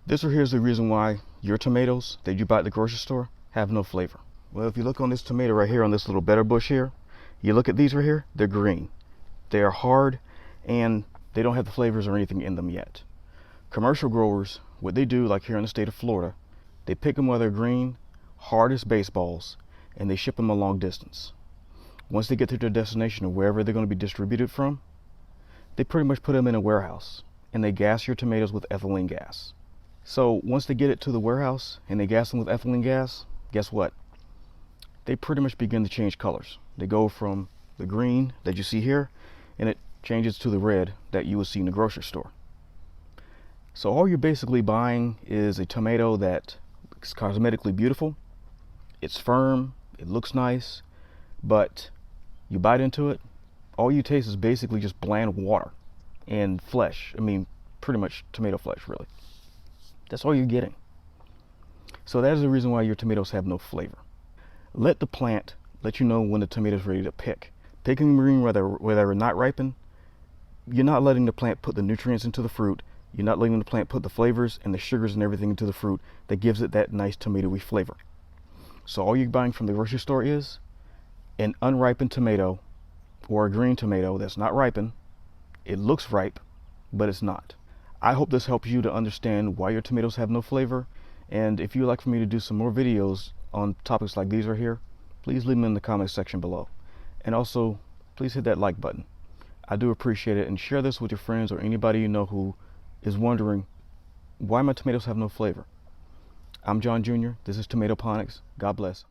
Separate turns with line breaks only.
This right here is the reason why your tomatoes that you buy at the grocery store have no flavor. Well, if you look on this tomato right here, on this little better bush here, you look at these right here, they're green. They are hard and they don't have the flavors or anything in them yet. Commercial growers, what they do, like here in the state of Florida, they pick them while they're green, hard as baseballs, and they ship them a long distance. Once they get to their destination or wherever they're going to be distributed from, they pretty much put them in a warehouse and they gas your tomatoes with ethylene gas. So once they get it to the warehouse and they gas them with ethylene gas, guess what? They pretty much begin to change colors. They go from the green that you see here, and it changes to the red that you would see in the grocery store. So all you're basically buying is a tomato that is cosmetically beautiful. It's firm, it looks nice, but you bite into it, all you taste is basically just bland water and flesh. I mean, pretty much tomato flesh, really. That's all you're getting. So that is the reason why your tomatoes have no flavor. Let the plant let you know when the tomatoes are ready to pick. Picking them green where they're not ripened, you're not letting the plant put the nutrients into the fruit. You're not letting the plant put the flavors and the sugars and everything into the fruit that gives it that nice tomatoey flavor. So all you're buying from the grocery store is an unripened tomato or a green tomato that's not ripened. It looks ripe, but it's not. I hope this helps you to understand why your tomatoes have no flavor. And if you'd like for me to do some more videos on topics like these right here, please leave them in the comment section below. And also, please hit that like button. I do appreciate it, and share this with your friends or anybody you know who is wondering why my tomatoes have no flavor. I'm John Jr. This is Tomatoponics. God bless.